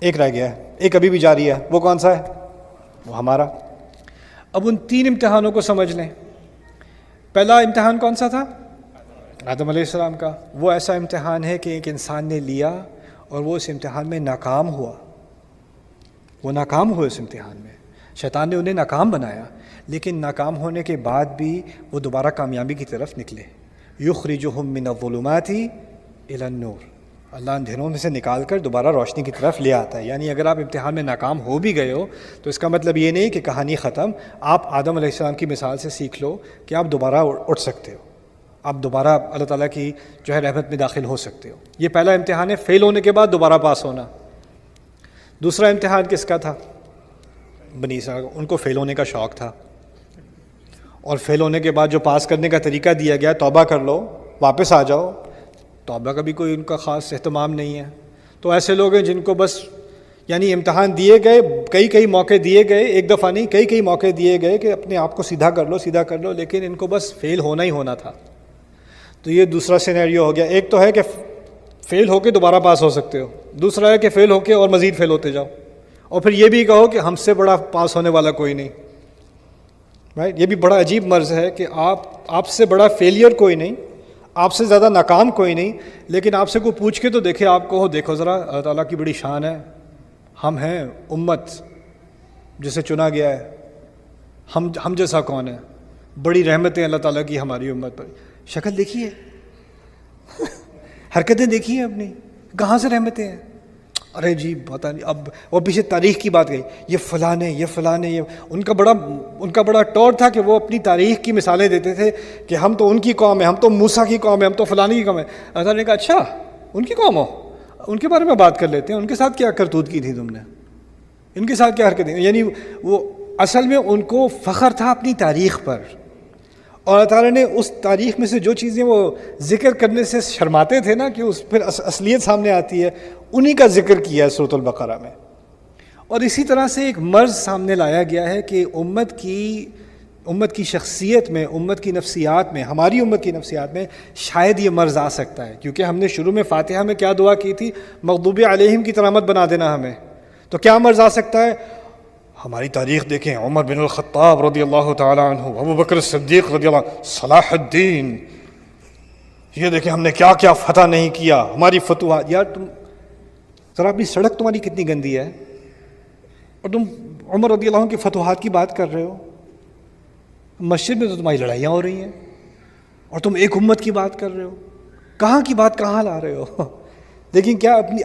ایک رہ گیا ہے، ایک ابھی بھی جاری ہے، وہ کون سا ہے؟ وہ ہمارا۔ اب ان 3 امتحانوں کو سمجھ لیں۔ پہلا امتحان کون سا تھا؟ آدم علیہ السلام کا۔ وہ ایسا امتحان ہے کہ ایک انسان نے لیا اور وہ اس امتحان میں ناکام ہوا، وہ ناکام ہوئے اس امتحان میں، شیطان نے انہیں ناکام بنایا، لیکن ناکام ہونے کے بعد بھی وہ دوبارہ کامیابی کی طرف نکلے۔ یخرجہم من الظلمات الی النور، اللہ اندھیروں میں سے نکال کر دوبارہ روشنی کی طرف لے آتا ہے۔ یعنی اگر آپ امتحان میں ناکام ہو بھی گئے ہو تو اس کا مطلب یہ نہیں کہ کہانی ختم۔ آپ آدم علیہ السلام کی مثال سے سیکھ لو کہ آپ دوبارہ اٹھ سکتے ہو، آپ دوبارہ اللہ تعالیٰ کی جو ہے رحمت میں داخل ہو سکتے ہو۔ یہ پہلا امتحان ہے، فیل ہونے کے بعد دوبارہ پاس ہونا۔ دوسرا امتحان کس کا تھا؟ بنی اسرائیل، ان کو فیل ہونے کا شوق تھا، اور فیل ہونے کے بعد جو پاس کرنے کا طریقہ دیا گیا، توبہ کر لو، واپس آ جاؤ، توبہ کا بھی کوئی ان کا خاص اہتمام نہیں ہے۔ تو ایسے لوگ ہیں جن کو بس یعنی امتحان دیے گئے، کئی موقع دیے گئے، ایک دفعہ نہیں کئی موقع دیے گئے کہ اپنے آپ کو سیدھا کر لو، لیکن ان کو بس فیل ہونا ہی ہونا تھا۔ تو یہ دوسرا سینیریو ہو گیا۔ ایک تو ہے کہ فیل ہو کے دوبارہ پاس ہو سکتے ہو، دوسرا ہے کہ فیل ہو کے اور مزید فیل ہوتے جاؤ، اور پھر یہ بھی کہو کہ ہم سے بڑا پاس ہونے والا کوئی نہیں، رائٹ؟ یہ بھی بڑا عجیب مرض ہے کہ آپ سے بڑا فیلئر کوئی نہیں، آپ سے زیادہ ناکام کوئی نہیں، لیکن آپ سے کوئی پوچھ کے تو دیکھے، آپ کو دیکھو ذرا، اللہ تعالیٰ کی بڑی شان ہے، ہم ہیں امت جسے چنا گیا ہے، ہم جیسا کون ہے، بڑی رحمتیں اللہ تعالیٰ کی ہماری امت پر۔ شکل دیکھیے، حرکتیں دیکھیے اپنی، کہاں سے رحمتیں ہیں؟ ارے جی پتہ نہیں، اب وہ پیچھے تاریخ کی بات گئی، یہ فلانے یہ ان کا بڑا ٹور تھا کہ وہ اپنی تاریخ کی مثالیں دیتے تھے کہ ہم تو ان کی قوم ہے، ہم تو موسیٰ کی قوم ہے، ہم تو فلانے کی قوم ہے۔ اللہ تعالیٰ نے کہا اچھا ان کی قوم ہو، ان کے بارے میں بات کر لیتے ہیں، ان کے ساتھ کیا کرتوت کی تھی تم نے، ان کے ساتھ کیا حرکتیں۔ یعنی وہ اصل میں ان کو فخر تھا اپنی تاریخ پر، اور اللہ تعالیٰ نے اس تاریخ میں سے جو چیزیں وہ ذکر کرنے سے شرماتے تھے نا کہ اس پھر اصلیت سامنے آتی ہے، انہی کا ذکر کیا ہے سورۃ البقرہ میں۔ اور اسی طرح سے ایک مرض سامنے لایا گیا ہے کہ امت کی شخصیت میں، امت کی نفسیات میں، ہماری امت کی نفسیات میں شاید یہ مرض آ سکتا ہے، کیونکہ ہم نے شروع میں فاتحہ میں کیا دعا کی تھی؟ مغضوب علیہم کی طرح مت بنا دینا ہمیں۔ تو کیا مرض آ سکتا ہے؟ ہماری تاریخ دیکھیں، عمر بن الخطاب رضی اللہ تعالی عنہ، ابو بکر صدیق رضی اللہ عنہ، صلاح الدین، یہ دیکھیں ہم نے کیا کیا فتح نہیں کیا، ہماری فتوحات۔ یار تم ذرا اپنی سڑک تمہاری کتنی گندی ہے، اور تم عمر رضی اللہ عنہ کی فتوحات کی بات کر رہے ہو۔ مسجد میں تو تمہاری لڑائیاں ہو رہی ہیں، اور تم ایک امت کی بات کر رہے ہو، کہاں کی بات کہاں لا رہے ہو؟ لیکن کیا اپنی